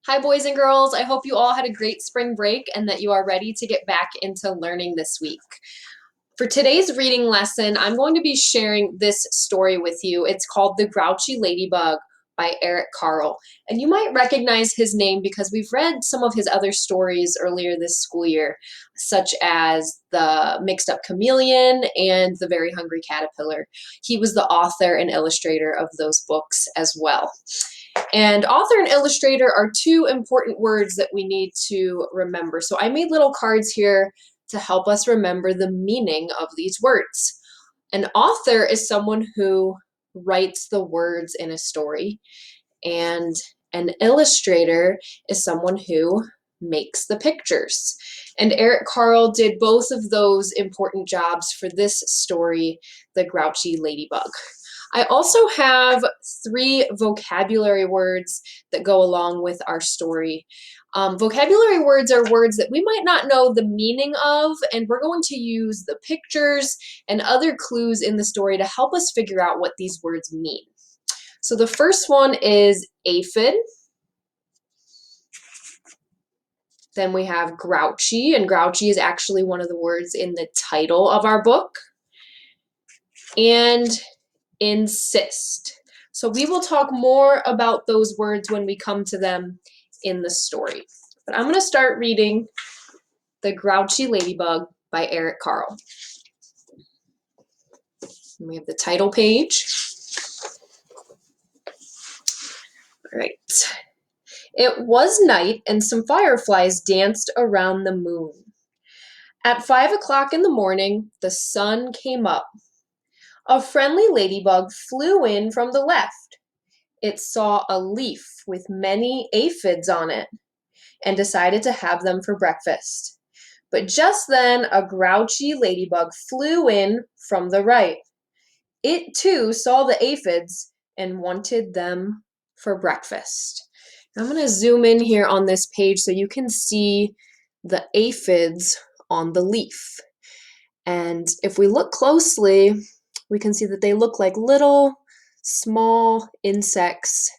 Hi, boys and girls. I hope you all had a great spring break and that you are ready to get back into learning this week. For today's reading lesson, I'm going to be sharing this story with you. It's called The Grouchy Ladybug by Eric Carle. And you might recognize his name because we've read some of his other stories earlier this school year, such as The Mixed Up Chameleon and The Very Hungry Caterpillar. He was the author and illustrator of those books as well. And author and illustrator are two important words that we need to remember. So I made little cards here to help us remember the meaning of these words. An author is someone who writes the words in a story, and an illustrator is someone who makes the pictures. And Eric Carle did both of those important jobs for this story, The Grouchy Ladybug. I also have 3 vocabulary words that go along with our story. Vocabulary words are words that we might not know the meaning of, and we're going to use the pictures and other clues in the story to help us figure out what these words mean. So the first one is aphid. Then we have grouchy, and grouchy is actually one of the words in the title of our book. And insist. So we will talk more about those words when we come to them in the story. But I'm going to start reading The Grouchy Ladybug by Eric Carle. And we have the title page. All right. It was night, and some fireflies danced around the moon. At 5 o'clock in the morning, the sun came up. A friendly ladybug flew in from the left. It saw a leaf with many aphids on it and decided to have them for breakfast. But just then, a grouchy ladybug flew in from the right. It too saw the aphids and wanted them for breakfast. I'm going to zoom in here on this page so you can see the aphids on the leaf. And if we look closely, we can see that they look like little small insects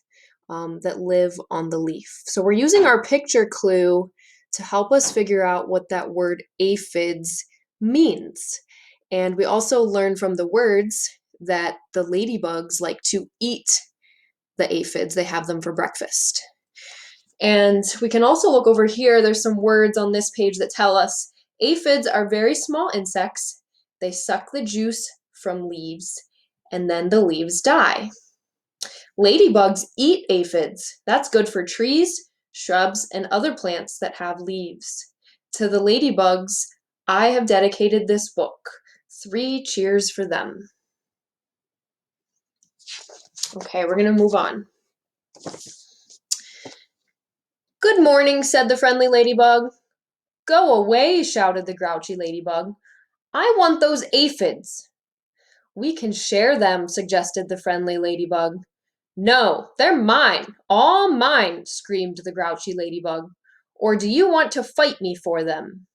that live on the leaf. So we're using our picture clue to help us figure out what that word aphids means. And we also learn from the words that the ladybugs like to eat the aphids. They have them for breakfast. And we can also look over here. There's some words on this page that tell us aphids are very small insects. They suck the juice from leaves, and then the leaves die. Ladybugs eat aphids. That's good for trees, shrubs, and other plants that have leaves. To the ladybugs, I have dedicated this book. 3 cheers for them. Okay, we're going to move on. Good morning, said the friendly ladybug. Go away, shouted the grouchy ladybug. I want those aphids. We can share them, suggested the friendly ladybug. No, they're mine, all mine, screamed the grouchy ladybug. Or do you want to fight me for them?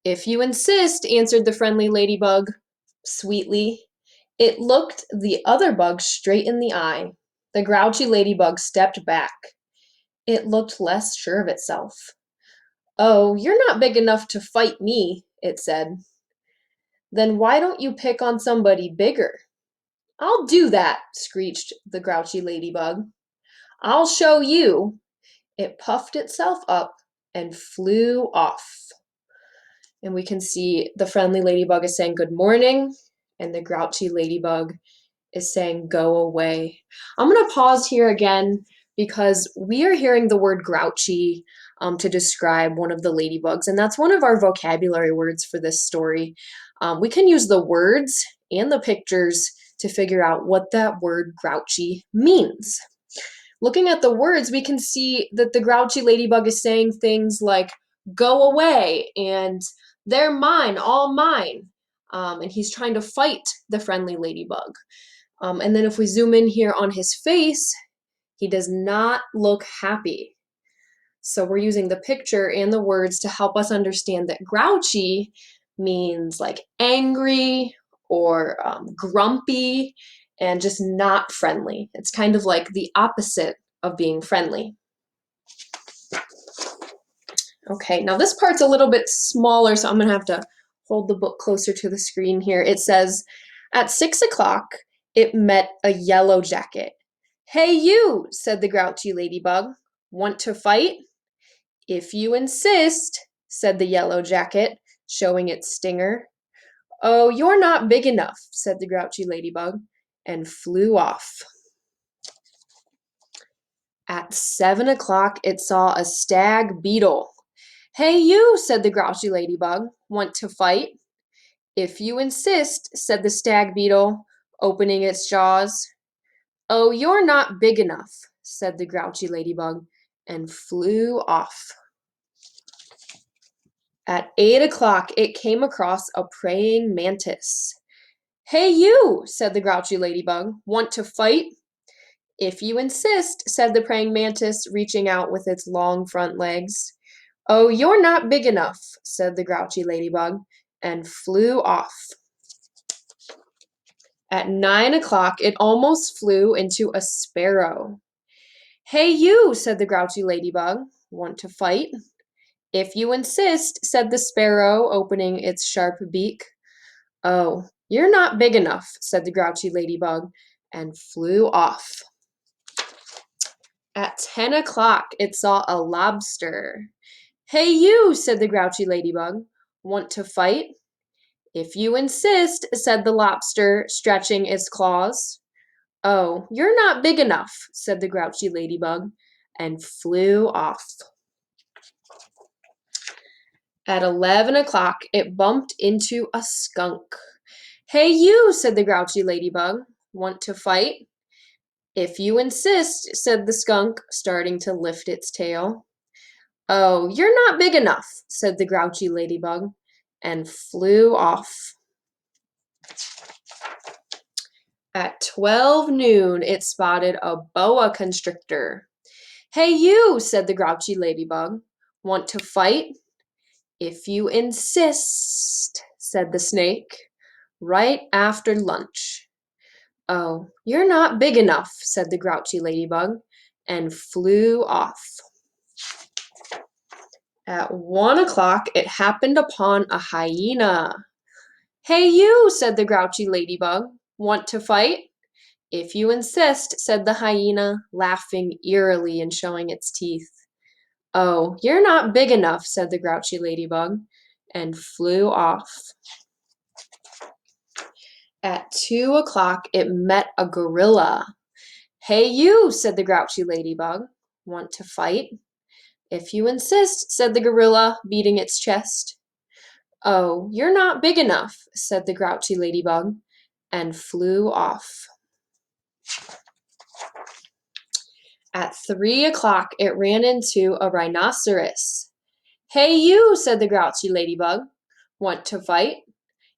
If you insist, answered the friendly ladybug sweetly. It looked the other bug straight in the eye. The grouchy ladybug stepped back. It looked less sure of itself. Oh, you're not big enough to fight me, it said. Then why don't you pick on somebody bigger? I'll do that, screeched the grouchy ladybug. I'll show you. It puffed itself up and flew off. And we can see the friendly ladybug is saying good morning, and the grouchy ladybug is saying go away. I'm going to pause here again because we are hearing the word grouchy to describe one of the ladybugs, and that's one of our vocabulary words for this story. We can use the words and the pictures to figure out what that word grouchy means. Looking at the words, we can see that the grouchy ladybug is saying things like go away and they're mine, all mine. And he's trying to fight the friendly ladybug. And then if we zoom in here on his face, he does not look happy. So we're using the picture and the words to help us understand that grouchy means like angry or grumpy and just not friendly. It's kind of like the opposite of being friendly. Okay, now this part's a little bit smaller, so I'm gonna have to hold the book closer to the screen here. It says, at 6 o'clock, it met a yellow jacket. Hey you, said the grouchy ladybug. Want to fight? If you insist, said the yellow jacket, showing its stinger. Oh, you're not big enough, said the grouchy ladybug, and flew off. At 7 o'clock, it saw a stag beetle. Hey you, said the grouchy ladybug, want to fight? If you insist, said the stag beetle, opening its jaws. Oh, you're not big enough, said the grouchy ladybug, and flew off. At 8 o'clock, it came across a praying mantis. Hey you, said the grouchy ladybug, want to fight? If you insist, said the praying mantis, reaching out with its long front legs. Oh, you're not big enough, said the grouchy ladybug, and flew off. At 9 o'clock, it almost flew into a sparrow. Hey you, said the grouchy ladybug, want to fight? If you insist, said the sparrow, opening its sharp beak. Oh, you're not big enough, said the grouchy ladybug, and flew off. At 10 o'clock, it saw a lobster. Hey you, said the grouchy ladybug, want to fight? If you insist, said the lobster, stretching its claws. Oh, you're not big enough, said the grouchy ladybug, and flew off. At 11 o'clock, it bumped into a skunk. Hey you, said the grouchy ladybug, want to fight? If you insist, said the skunk, starting to lift its tail. Oh, you're not big enough, said the grouchy ladybug, and flew off. At 12 noon, it spotted a boa constrictor. Hey you, said the grouchy ladybug, want to fight? If you insist, said the snake, right after lunch. Oh, you're not big enough, said the grouchy ladybug, and flew off. At 1 o'clock, it happened upon a hyena. Hey you, said the grouchy ladybug, want to fight? If you insist, said the hyena, laughing eerily and showing its teeth. Oh, you're not big enough, said the grouchy ladybug, and flew off. At 2 o'clock, it met a gorilla. Hey you, said the grouchy ladybug, want to fight? If you insist, said the gorilla, beating its chest. Oh, you're not big enough, said the grouchy ladybug, and flew off. At 3 o'clock, it ran into a rhinoceros. Hey you, said the grouchy ladybug, want to fight?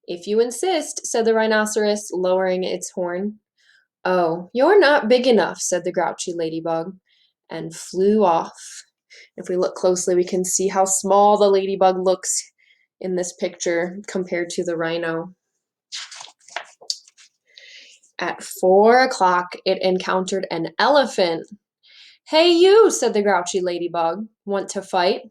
If you insist, said the rhinoceros, lowering its horn. Oh, you're not big enough, said the grouchy ladybug, and flew off. If we look closely, we can see how small the ladybug looks in this picture compared to the rhino. At 4 o'clock, it encountered an elephant. Hey you, said the grouchy ladybug, want to fight?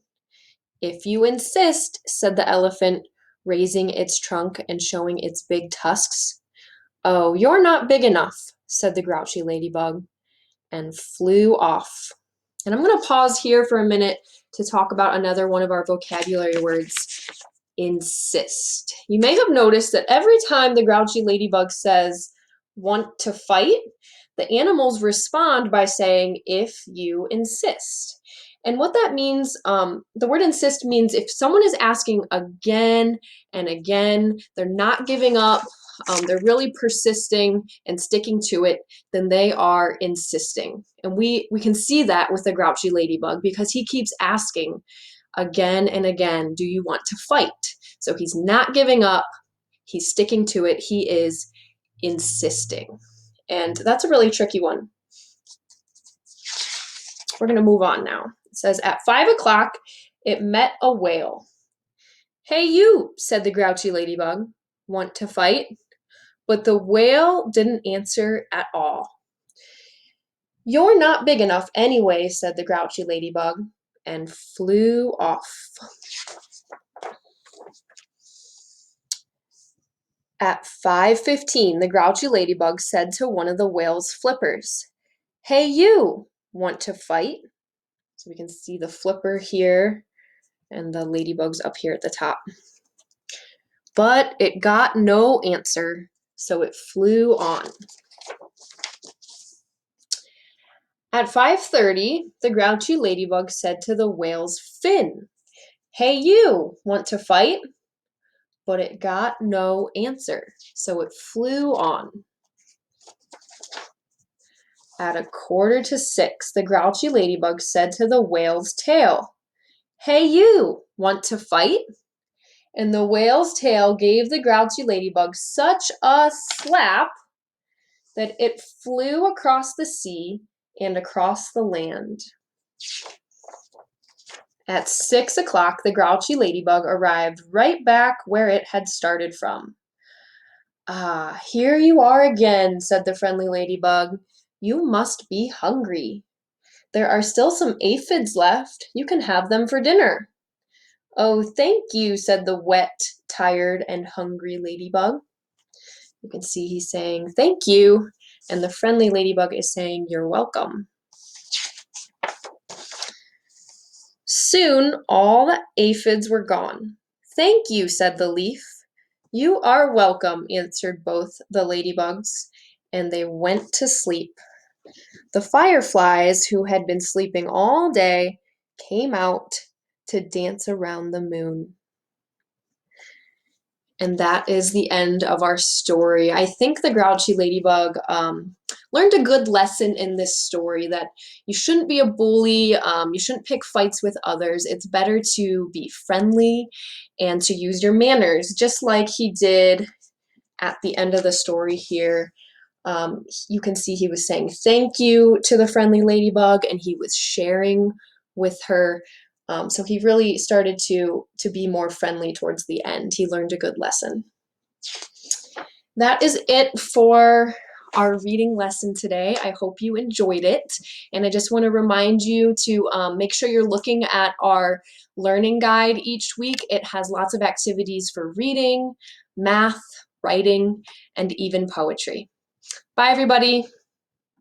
If you insist, said the elephant, raising its trunk and showing its big tusks. Oh, you're not big enough, said the grouchy ladybug, and flew off. And I'm going to pause here for a minute to talk about another one of our vocabulary words, insist. You may have noticed that every time the grouchy ladybug says, want to fight, the animals respond by saying, if you insist. And what that means, the word insist means if someone is asking again and again, they're not giving up, they're really persisting and sticking to it, then they are insisting. And we can see that with the grouchy ladybug because he keeps asking again and again, do you want to fight? So he's not giving up, he's sticking to it, he is insisting. And that's a really tricky one. We're going to move on now. It says, at 5 o'clock, it met a whale. Hey you, said the grouchy ladybug, want to fight? But the whale didn't answer at all. You're not big enough anyway, said the grouchy ladybug, and flew off. At 5:15, the Grouchy Ladybug said to one of the whale's flippers, "Hey you, want to fight?" So we can see the flipper here and the ladybug's up here at the top. But it got no answer, so it flew on. At 5:30, the Grouchy Ladybug said to the whale's fin, "Hey you, want to fight?" But it got no answer, so it flew on. At 5:45, the Grouchy Ladybug said to the whale's tail, "Hey you, want to fight?" And the whale's tail gave the Grouchy Ladybug such a slap that it flew across the sea and across the land. At 6:00, the Grouchy Ladybug arrived right back where it had started from. "Ah, here you are again," said the friendly ladybug. "You must be hungry. There are still some aphids left. You can have them for dinner." "Oh, thank you," said the wet, tired, and hungry ladybug. You can see he's saying thank you, and the friendly ladybug is saying you're welcome. Soon all the aphids were gone. "Thank you," said the leaf. "You are welcome," answered both the ladybugs, and they went to sleep. The fireflies, who had been sleeping all day, came out to dance around the moon. And that is the end of our story. I think the Grouchy Ladybug learned a good lesson in this story, that you shouldn't be a bully, you shouldn't pick fights with others. It's better to be friendly and to use your manners, just like he did at the end of the story here. You can see he was saying thank you to the friendly ladybug, and he was sharing with her. So he really started to be more friendly towards the end. He learned a good lesson. That is it for our reading lesson today. I hope you enjoyed it. And I just want to remind you to make sure you're looking at our learning guide each week. It has lots of activities for reading, math, writing, and even poetry. Bye, everybody.